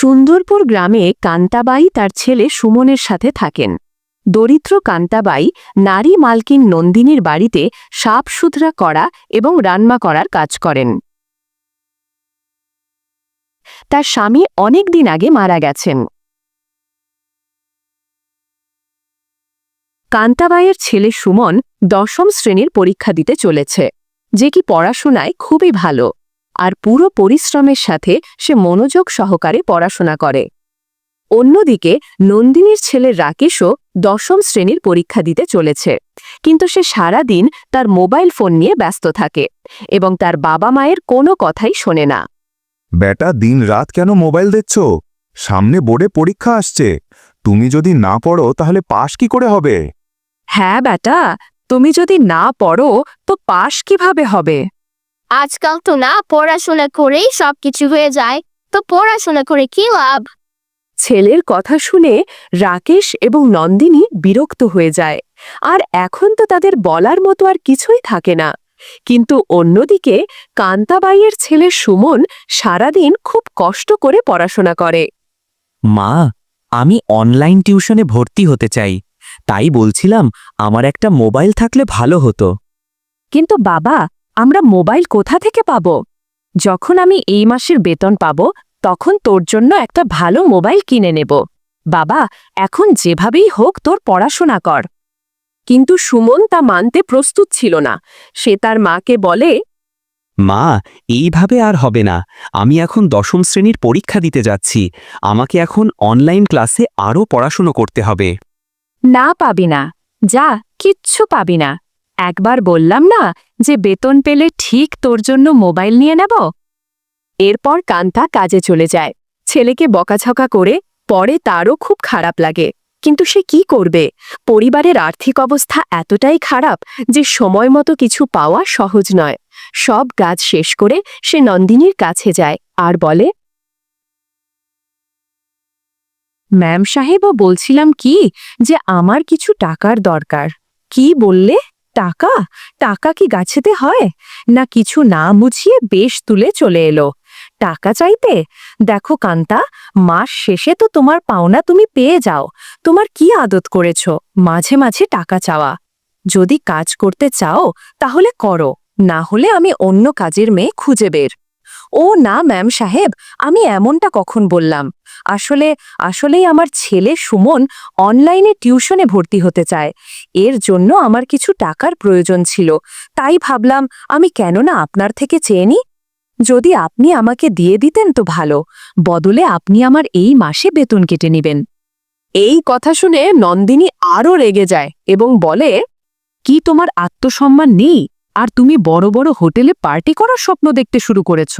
সুন্দরপুর গ্রামে কান্তাবাই তার ছেলে সুমনের সাথে থাকেন। দরিদ্র কান্তাবাই নারী মালকিন নন্দিনীর বাড়িতে সাফ সুতরা করা এবং রান্না করার কাজ করেন। তার স্বামী অনেক দিন আগে মারা গেছেন। কান্তাবাইয়ের ছেলে সুমন 10ম শ্রেণীর পরীক্ষা দিতে চলেছে, যে কি পড়াশোনায় খুবই ভালো, আর পুরো পরিশ্রমের সাথে সে মনোযোগ সহকারে পড়াশোনা করে। অন্যদিকে নন্দিনীর ছেলে রাকেশও 10ম শ্রেণীর পরীক্ষা দিতে চলেছে, কিন্তু সে সারা দিন তার মোবাইল ফোন নিয়ে ব্যস্ত থাকে এবং তার বাবা মায়ের কোনো কথাই শোনে না। বেটা, দিন রাত কেন মোবাইল দেখছ? সামনে বোর্ডে পরীক্ষা আসছে। তুমি যদি না পড়ো তাহলে পাশ কি করে হবে? হ্যাঁ বেটা, তুমি যদি না পড়ো তো পাশ কিভাবে হবে? আজকাল তো না পড়াশোনা করেই সবকিছু হয়ে যায়, তো পড়াশোনা করে কি লাভ? ছেলের কথা শুনে রাকেশ এবং নন্দিনী বিরক্ত হয়ে যায়, আর এখন তো তাদের বলার মতো আর কিছুই থাকে না। কিন্তু অন্যদিকে কান্তাবাইয়ের ছেলে সুমন সারাদিন খুব কষ্ট করে পড়াশোনা করে। মা, আমি অনলাইন টিউশনে ভর্তি হতে চাই, তাই বলছিলাম আমার একটা মোবাইল থাকলে ভালো হতো। কিন্তু বাবা, আমরা মোবাইল কোথা থেকে পাব? যখন আমি এই মাসের বেতন পাব তখন তোর জন্য একটা ভালো মোবাইল কিনে নেব। বাবা, এখন যেভাবেই হোক তোর পড়াশোনা কর। কিন্তু সুমন তা মানতে প্রস্তুত ছিল না। সে তার মাকে বলে, মা, এইভাবে আর হবে না। আমি এখন 10ম শ্রেণীর পরীক্ষা দিতে যাচ্ছি। আমাকে এখন অনলাইন ক্লাসে আরও পড়াশুনো করতে হবে। না, পাবি না, যা, কিচ্ছু পাবি না। একবার বললাম না যে বেতন পেলে ঠিক তোর জন্য মোবাইল নিয়ে নেব। এরপর কান্তা কাজে চলে যায়। ছেলেকে বকাঝকা করে পরে তারও খুব খারাপ লাগে, কিন্তু সে কি করবে? পরিবারের আর্থিক অবস্থা এতটাই খারাপ যে সময় মতো কিছু পাওয়া সহজ নয়। সব কাজ শেষ করে সে নন্দিনীর কাছে যায় আর বলে, ম্যাম সাহেবও বলছিলাম কি যে আমার কিছু টাকার দরকার। কি বললে? টাকা? টাকা কি গাছেতে হয়? না কিছু না মুছিয়ে বেশ তুলে চলে এলো টাকা চাইতে। দেখো কান্তা, মাস শেষে তো তোমার পাওনা তুমি পেয়ে যাও। তোমার কি আদত করেছ মাঝে মাঝে টাকা চাওয়া? যদি কাজ করতে চাও তাহলে করো, না হলে আমি অন্য কাজের মেয়ে খুঁজে বের। ও না ম্যাম সাহেব, আমি এমনটা কখন বললাম? আসলেই আমার ছেলে সুমন অনলাইনে টিউশনে ভর্তি হতে চায়। এর জন্য আমার কিছু টাকার প্রয়োজন ছিল, তাই ভাবলাম আমি কেন না আপনার থেকে চেয়ে নিই। যদি আপনি আমাকে দিয়ে দিতেন তো ভালো, বদলে আপনি আমার এই মাসে বেতন কেটে নেবেন। এই কথা শুনে নন্দিনী আরও রেগে যায় এবং বলে, কি তোমার আত্মসম্মান নেই? আর তুমি বড় বড় হোটেলে পার্টি করার স্বপ্ন দেখতে শুরু করেছ?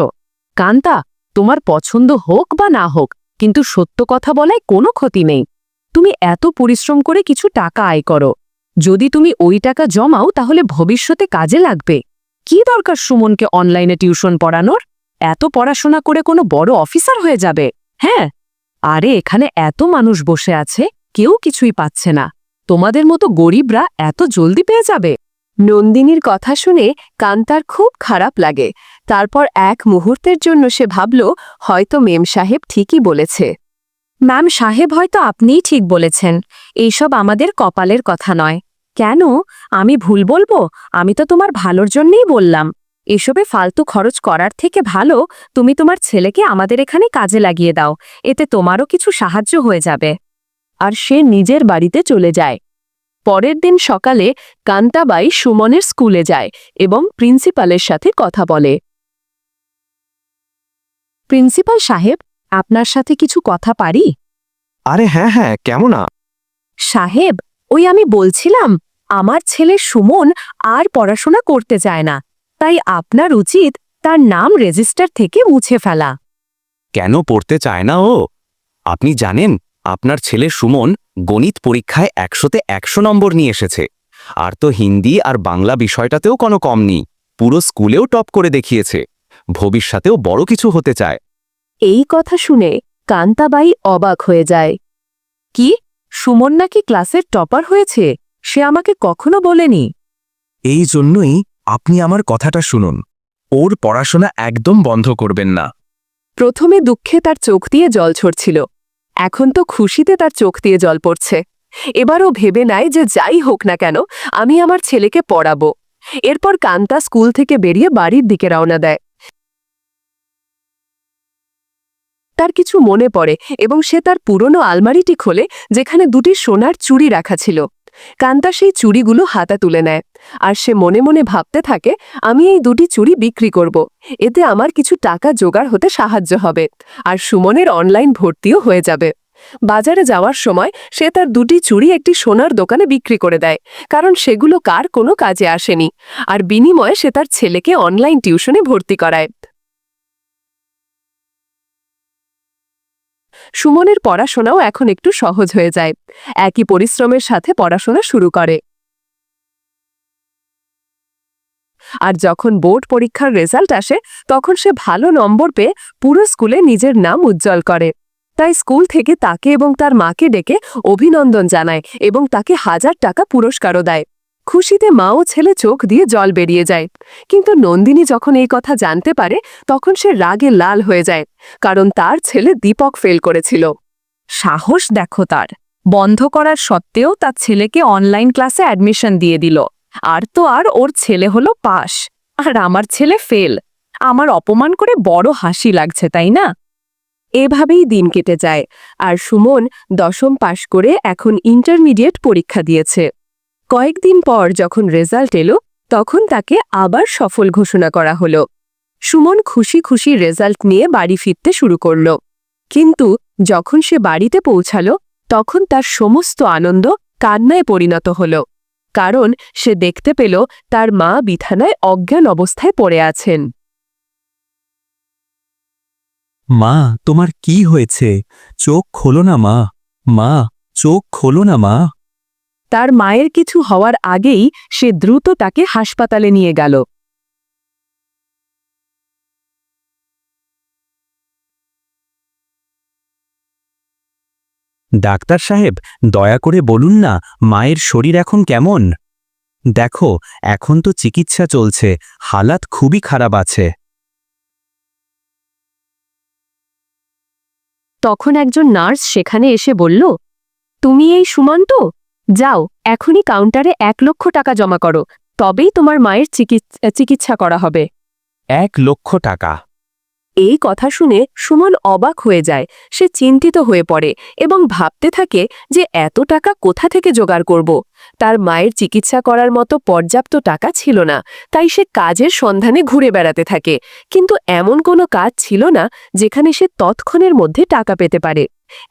কান্তা, তোমার পছন্দ হোক বা না হোক, কিন্তু সত্য কথা বলায় কোনো ক্ষতি নেই। তুমি এত পরিশ্রম করে কিছু টাকা আয় করো। যদি তুমি ওই টাকা জমাও তাহলে ভবিষ্যতে কাজে লাগবে। কি দরকার সুমনকে অনলাইনে টিউশন পড়ানোর? এত পড়াশোনা করে কোনো বড় অফিসার হয়ে যাবে। হ্যাঁ, আরে এখানে এত মানুষ বসে আছে, কেউ কিছুই পাচ্ছে না। তোমাদের মতো গরিবরা এত জলদি পেয়ে যাবে? নন্দিনীর কথা শুনে কান্তার খুব খারাপ লাগে। তারপর এক মুহূর্তের জন্য সে ভাবল, হয়তো মেম সাহেব ঠিকই বলেছে। ম্যাম সাহেব, হয়তো আপনিই ঠিক বলেছেন। এইসব আমাদের কপালের কথা নয়। কেন? আমি ভুল বলবো? আমি তো তোমার ভালোর জন্যই বললাম। এসবে ফালতু খরচ করার থেকে ভালো তুমি তোমার ছেলেকে আমাদের এখানে কাজে লাগিয়ে দাও, এতে তোমারও কিছু সাহায্য হয়ে যাবে। আর সে নিজের বাড়িতে চলে যায়। পরের দিন সকালে কান্তাবাই সুমনের স্কুলে যায় এবং প্রিন্সিপালের সাথে কথা বলে। প্রিন্সিপাল সাহেব, আপনার সাথে কিছু কথা পারি? আরে হ্যাঁ হ্যাঁ, কেমন না? সাহেব, ওই আমি বলছিলাম, আমার ছেলে সুমন আর পড়াশোনা করতে চায় না, তাই আপনার উচিত তার নাম রেজিস্টার থেকে মুছে ফেলা। কেন পড়তে চায় না ও? আপনি জানেন আপনার ছেলে সুমন গণিত পরীক্ষায় 100তে 100 নম্বর নিয়ে এসেছে, আর তো হিন্দি আর বাংলা বিষয়টাতেও কোনো কম নেই। পুরো স্কুলেও টপ করে দেখিয়েছে। ভবিষ্যতেও বড় কিছু হতে চায়। এই কথা শুনে কান্তাবাই অবাক হয়ে যায়। কি? সুমন নাকি ক্লাসের টপার হয়েছে? সে আমাকে কখনো বলেনি। এই জন্যই আপনি আমার কথাটা শুনুন। ওর পড়াশোনা একদম বন্ধ করবেন না। প্রথমে দুঃখে তার চোখ দিয়ে জল ঝরছিল, এখন তো খুশিতে তার চোখ দিয়ে জল পড়ছে। এবারও ভেবে নেয় যে যাই হোক না কেন আমি আমার ছেলেকে পড়াবো। এরপর কান্তা স্কুল থেকে বেরিয়ে বাড়ির দিকে রওনা দেয়। তার কিছু মনে পড়ে এবং সে তার পুরনো আলমারিটি খোলে, যেখানে দুটি সোনার চুড়ি রাখা ছিল। কান্তা সেই চুড়িগুলো হাতে তুলে নেয়, আর সে মনে মনে ভাবতে থাকে, আমি এই দুটি চুড়ি বিক্রি করব, এতে আমার কিছু টাকা জোগাড় হতে সাহায্য হবে, আর সুমনের অনলাইন ভর্তিও হয়ে যাবে। বাজারে যাওয়ার সময় সে তার দুটি চুড়ি একটি সোনার দোকানে বিক্রি করে দেয়, কারণ সেগুলো কার কোনো কাজে আসেনি, আর বিনিময়ে সে তার ছেলেকে অনলাইন টিউশনে ভর্তি করায়। সুমনের পড়াশোনাও এখন একটু সহজ হয়ে যায়, একই পরিশ্রমের সাথে পড়াশোনা শুরু করে। আর যখন বোর্ড পরীক্ষার রেজাল্ট আসে তখন সে ভালো নম্বর পেয়ে পুরো স্কুলে নিজের নাম উজ্জ্বল করে। তাই স্কুল থেকে তাকে এবং তার মাকে ডেকে অভিনন্দন জানায় এবং তাকে 1000 টাকা পুরস্কারও দেয়। খুশিতে মা ও ছেলে চোখ দিয়ে জল বেরিয়ে যায়। কিন্তু নন্দিনী যখন এই কথা জানতে পারে তখন সে রাগে লাল হয়ে যায়, কারণ তার ছেলে দীপক ফেল করেছিল। সাহস দেখো তার! বন্ধ করার সত্ত্বেও তার ছেলেকে অনলাইন ক্লাসে অ্যাডমিশন দিয়ে দিল। আর ওর ছেলে হলো পাস, আর আমার ছেলে ফেল। আমার অপমান করে বড় হাসি লাগছে, তাই না? এভাবেই দিন কেটে যায়, আর সুমন 10ম পাশ করে এখন ইন্টারমিডিয়েট পরীক্ষা দিয়েছে। কয়েকদিন পর যখন রেজাল্ট এলো তখন তাকে আবার সফল ঘোষণা করা হলো। সুমন খুশি খুশি রেজাল্ট নিয়ে বাড়ি ফিরতে শুরু করল। কিন্তু যখন সে বাড়িতে পৌঁছালো তখন তার সমস্ত আনন্দ কান্নায় পরিণত হল, কারণ সে দেখতে পেল তার মা বিছানায় অজ্ঞান অবস্থায় পড়ে আছেন। মা, তোমার কি হয়েছে? চোখ খোলো না মা, মা চোখ খোলো না মা। তার মায়ের কিছু হওয়ার আগেই সে দ্রুত তাকে হাসপাতালে নিয়ে গেল। ডাক্তার সাহেব, দয়া করে বলুন না মায়ের শরীর এখন কেমন? দেখো, এখন তো চিকিৎসা চলছে, হালাত খুবই খারাপ আছে। তখন একজন নার্স সেখানে এসে বলল, তুমি এই সুমন্ত? যাও, এখনই কাউন্টারে 1 লক্ষ টাকা জমা করো, তবেই তোমার মায়ের চিকিৎসা করা হবে। 1 লক্ষ টাকা? এই কথা শুনে সুমন অবাক হয়ে যায়। সে চিন্তিত হয়ে পড়ে এবং ভাবতে থাকে যে এত টাকা কোথা থেকে জোগাড় করব। তার মায়ের চিকিৎসা করার মতো পর্যাপ্ত টাকা ছিল না, তাই সে কাজের সন্ধানে ঘুরে বেড়াতে থাকে, কিন্তু এমন কোনো কাজ ছিল না যেখানে সে তৎক্ষণের মধ্যে টাকা পেতে পারে।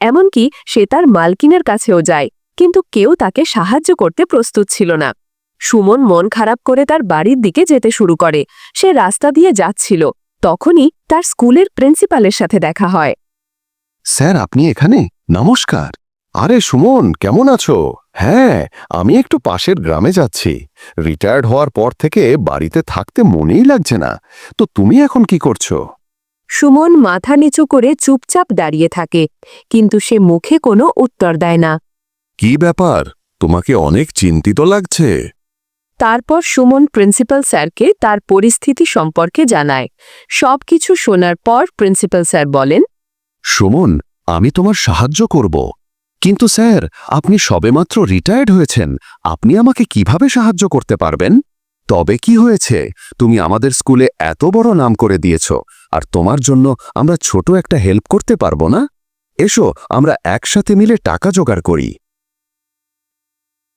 এমনকি সে তার মালকিনের কাছেও যায়, কিন্তু কেউ তাকে সাহায্য করতে প্রস্তুত ছিল না। সুমন মন খারাপ করে তার বাড়ির দিকে যেতে শুরু করে। সে রাস্তা দিয়ে যাচ্ছিল, তখনই তার স্কুলের প্রিন্সিপালের সাথে দেখা হয়। স্যার, আপনি এখানে? নমস্কার। আরে সুমন, কেমন আছো? হ্যাঁ, আমি একটু পাশের গ্রামে যাচ্ছি। রিটায়ার্ড হওয়ার পর থেকে বাড়িতে থাকতে মনেই লাগছে না। তো তুমি এখন কি করছো? সুমন মাথা নিচু করে চুপচাপ দাঁড়িয়ে থাকে, কিন্তু সে মুখে কোনো উত্তর দেয় না। কি ব্যাপার, তোমাকে অনেক চিন্তিত লাগছে। তারপর সুমন প্রিন্সিপাল স্যারকে তার পরিস্থিতি সম্পর্কে জানায়। সবকিছু শোনার পর প্রিন্সিপাল স্যার বলেন, সুমন, আমি তোমার সাহায্য করব। কিন্তু স্যার, আপনি সবেমাত্র রিটায়ার্ড হয়েছেন, আপনি আমাকে কিভাবে সাহায্য করতে পারবেন? তবে কি হয়েছে, তুমি আমাদের স্কুলে এত বড় নাম করে দিয়েছ, আর তোমার জন্য আমরা ছোট একটা হেল্প করতে পারবো না? এসো, আমরা একসাথে মিলে টাকা জোগাড় করি।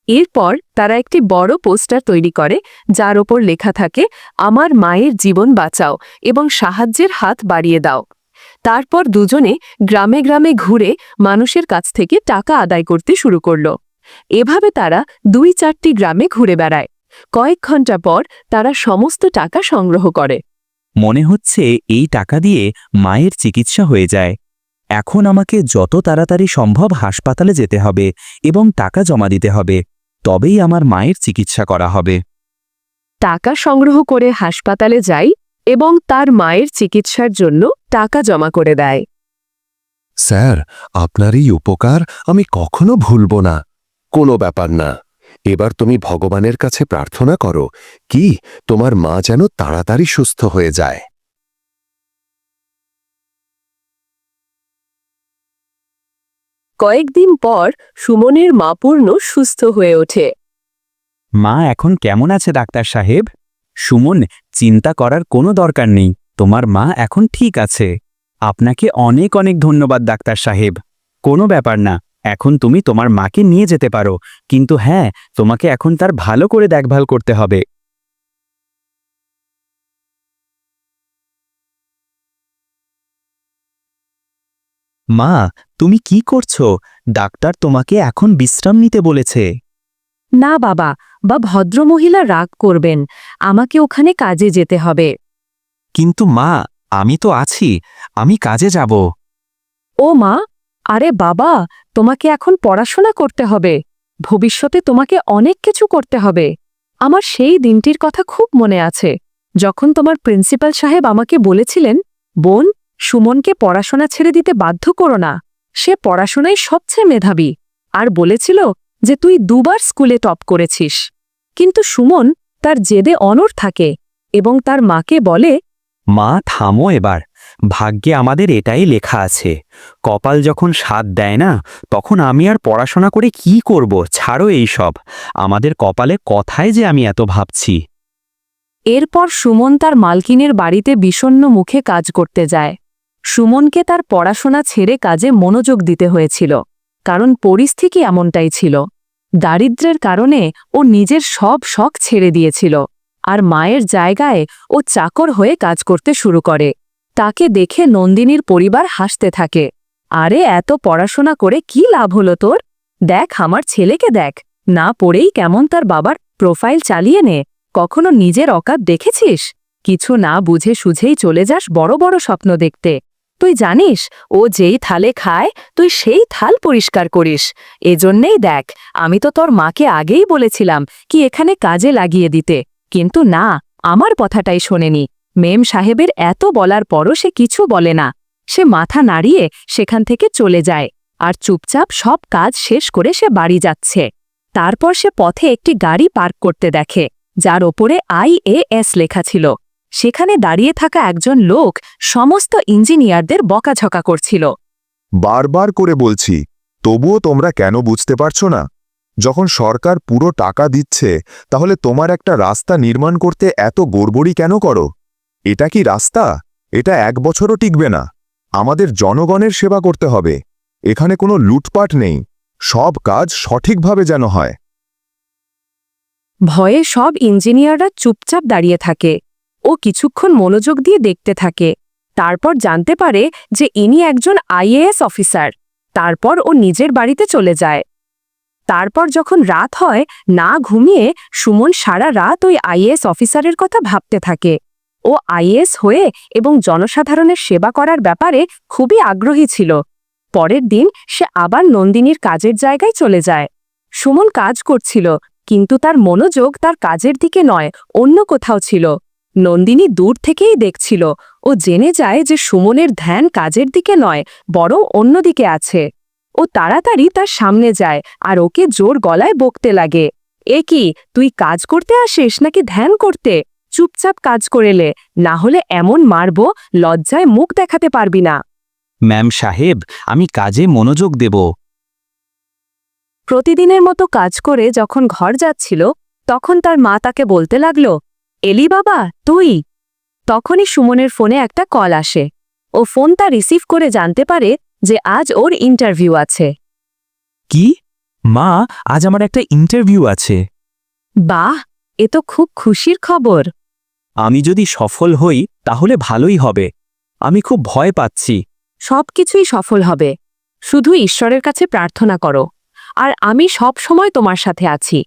এরপর তারা একটি বড় পোস্টার তৈরি করে, যার ওপর লেখা থাকে, আমার মায়ের জীবন বাঁচাও এবং সাহায্যের হাত বাড়িয়ে দাও। তারপর দুজনে গ্রামে গ্রামে ঘুরে মানুষের কাছ থেকে টাকা আদায় করতে শুরু করল। এভাবে তারা 2-4টি গ্রামে ঘুরে বেড়ায়। কয়েক ঘন্টা পর তারা সমস্ত টাকা সংগ্রহ করে। মনে হচ্ছে এই টাকা দিয়ে মায়ের চিকিৎসা হয়ে যায়। এখন আমাকে যত তাড়াতাড়ি সম্ভব হাসপাতালে যেতে হবে এবং টাকা জমা দিতে হবে, তবেই আমার মায়ের চিকিৎসা করা হবে। টাকা সংগ্রহ করে হাসপাতালে যায় এবং তার মায়ের চিকিৎসার জন্য টাকা জমা করে দেয়। স্যার, আপনার এই উপকার আমি কখনো ভুলব না। কোনো ব্যাপার না, এবার তুমি ভগবানের কাছে প্রার্থনা করো কি তোমার মা যেন তাড়াতাড়ি সুস্থ হয়ে যায়। কয়েকদিন পর সুমনের মা পূর্ণ সুস্থ হয়ে ওঠে। মা এখন কেমন আছে ডাক্তার সাহেব? সুমন, চিন্তা করার কোনো দরকার নেই, তোমার মা এখন ঠিক আছে। আপনাকে অনেক অনেক ধন্যবাদ ডাক্তার সাহেব। কোনো ব্যাপার না, এখন তুমি তোমার মাকে নিয়ে যেতে পারো, কিন্তু হ্যাঁ, তোমাকে এখন তার ভালো করে দেখভাল করতে হবে। মা, তুমি কি করছো? ডাক্তার তোমাকে এখন বিশ্রাম নিতে বলেছে। না বাবা, ভদ্রমহিলা রাগ করবেন, আমাকে ওখানে কাজে যেতে হবে। কিন্তু মা, আমি তো আছি, আমি কাজে যাব। ও মা, আরে বাবা, তোমাকে এখন পড়াশোনা করতে হবে, ভবিষ্যতে তোমাকে অনেক কিছু করতে হবে। আমার সেই দিনটির কথা খুব মনে আছে, যখন তোমার প্রিন্সিপাল সাহেব আমাকে বলেছিলেন, বোন, সুমনকে পড়াশোনা ছেড়ে দিতে বাধ্য করো না, সে পড়াশোনায় সবচেয়ে মেধাবী, আর বলেছিল যে তুই 2বার স্কুলে টপ করেছিস। কিন্তু সুমন তার জেদে অনড় থাকে এবং তার মাকে বলে, মা থামো এবার, ভাগ্যে আমাদের এটাই লেখা আছে। কপাল যখন সাথ দেয় না, তখন আমি আর পড়াশোনা করে কি করব? ছাড়ো এই সব, আমাদের কপালে কথায় যে আমি এত ভাবছি। এরপর সুমন তার মালকিনের বাড়িতে বিষণ্ণ মুখে কাজ করতে যায়। সুমনকে তার পড়াশোনা ছেড়ে কাজে মনোযোগ দিতে হয়েছিল, কারণ পরিস্থিতি এমনটাই ছিল। দারিদ্র্যের কারণে ও নিজের সব শখ ছেড়ে দিয়েছিল, আর মায়ের জায়গায় ও চাকর হয়ে কাজ করতে শুরু করে। তাকে দেখে নন্দিনীর পরিবার হাসতে থাকে। আরে এত পড়াশোনা করে কি লাভ হলো তোর? দেখ আমার ছেলেকে দেখ, না পড়েই কেমন তার বাবার প্রোফাইল চালিয়ে নে। কখনো নিজের অকাত দেখেছিস? কিছু না বুঝে সুঝেই চলে যাস বড় বড় স্বপ্ন দেখতে। তুই জানিস ও যেই থালে খায় তুই সেই থাল পরিষ্কার করিস। এজন্যেই দেখ, আমি তো তোর মাকে আগেই বলেছিলাম কি এখানে কাজে লাগিয়ে দিতে, কিন্তু না, আমার কথাটাই শোনেনি। মেম সাহেবের এত বলার পরও সে কিছু বলে না। সে মাথা নাড়িয়ে সেখান থেকে চলে যায়, আর চুপচাপ সব কাজ শেষ করে সে বাড়ি যাচ্ছে। তারপর সে পথে একটি গাড়ি পার্ক করতে দেখে, যার ওপরে IAS লেখা ছিল। সেখানে দাঁড়িয়ে থাকা একজন লোক সমস্ত ইঞ্জিনিয়ারদের বকাঝকা করছিল। বারবার করে বলছি, তবুও তোমরা কেন বুঝতে পারছো না? যখন সরকার পুরো টাকা দিচ্ছে, তাহলে তোমার একটা রাস্তা নির্মাণ করতে এত গড়বড়ি কেন করো? এটা কি রাস্তা? এটা 1 বছরও টিকবে না। আমাদের জনগণের সেবা করতে হবে। এখানে কোনো লুটপাট নেই, সব কাজ সঠিকভাবে যেন হয়। ভয়ে সব ইঞ্জিনিয়াররা চুপচাপ দাঁড়িয়ে থাকে। ও কিছুক্ষণ মনোযোগ দিয়ে দেখতে থাকে, তারপর জানতে পারে যে ইনি একজন IAS অফিসার। তারপর ও নিজের বাড়িতে চলে যায়। তারপর যখন রাত হয়, না ঘুমিয়ে সুমন সারা রাত ওই IAS অফিসারের কথা ভাবতে থাকে। ও IAS হয়ে এবং জনসাধারণের সেবা করার ব্যাপারে খুবই আগ্রহী ছিল। পরের দিন সে আবার নন্দিনীর কাজের জায়গায় চলে যায়। সুমন কাজ করছিল, কিন্তু তার মনোযোগ তার কাজের দিকে নয়, অন্য কোথাও ছিল। নন্দিনী দূর থেকেই দেখছিল। ও জেনে যায় যে সুমনের ধ্যান কাজের দিকে নয়, বরং অন্যদিকে আছে। ও তাড়াতাড়ি তার সামনে যায় আর ওকে জোর গলায় বকতে লাগে, এ কি, তুই কাজ করতে আসিস নাকি ধ্যান করতে? চুপচাপ কাজ করেলে, না হলে এমন মারব লজ্জায় মুখ দেখাতে পারবি না। ম্যাম সাহেব, আমি কাজে মনোযোগ দেব। প্রতিদিনের মতো কাজ করে যখন ঘর যাচ্ছিল, তখন তার মা তাকে বলতে লাগল, এলি বাবা তুই? তখনই সুমনের ফোনে একটা কল আসে। ও ফোনটা রিসিভ করে জানতে পারে যে আজ ওর ইন্টারভিউ আছে। কি? মা, আজ আমার একটা ইন্টারভিউ আছে। বাহ, এ তো খুব খুশির খবর। আমি যদি সফল হই তাহলে ভালোই হবে। আমি খুব ভয় পাচ্ছি। সবকিছুই সফল হবে, শুধু ঈশ্বরের কাছে প্রার্থনা করো, আর আমি সব সময় তোমার সাথে আছি।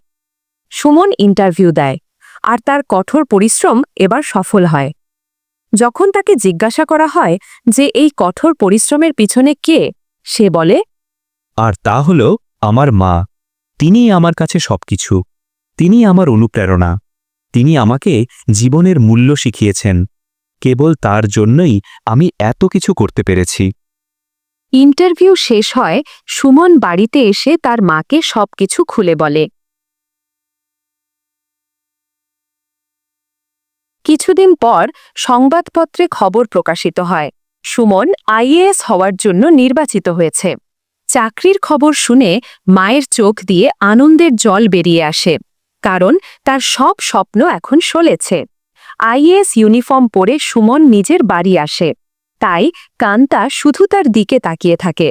সুমন ইন্টারভিউ দেয়, আর তার কঠোর পরিশ্রম এবার সফল হয়। যখন তাকে জিজ্ঞাসা করা হয় যে এই কঠোর পরিশ্রমের পিছনে কে, সে বলে, আর তা হল আমার মা। তিনিই আমার কাছে সবকিছু। তিনি আমার অনুপ্রেরণা। তিনি আমাকে জীবনের মূল্য শিখিয়েছেন। কেবল তার জন্যই আমি এত কিছু করতে পেরেছি। ইন্টারভিউ শেষ হয়, সুমন বাড়িতে এসে তার মাকে সবকিছু খুলে বলে। কিছুদিন পর সংবাদপত্রে খবর প্রকাশিত হয়, সুমন IAS হওয়ার জন্য নির্বাচিত হয়েছে। চাকরির খবর শুনে মায়ের চোখ দিয়ে আনন্দের জল বেরিয়ে আসে, কারণ তার সব স্বপ্ন এখন সলেছে। আইএএস ইউনিফর্ম পরে সুমন নিজের বাড়ি আসে, তাই কান্তা শুধু তার দিকে তাকিয়ে থাকে।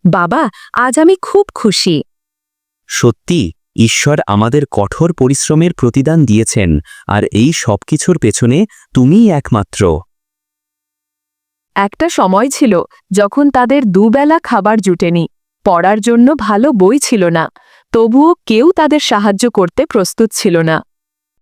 বাবা, আজ আমি খুব খুশি। সত্যি, ঈশ্বর আমাদের কঠোর পরিশ্রমের প্রতিদান দিয়েছেন, আর এই সবকিছুর পেছনে তুমিই একমাত্র। একটা সময় ছিল যখন তাদের দুবেলা খাবার জুটেনি, পড়ার জন্য ভালো বই ছিল না, তবুও কেউ তাদের সাহায্য করতে প্রস্তুত ছিল না।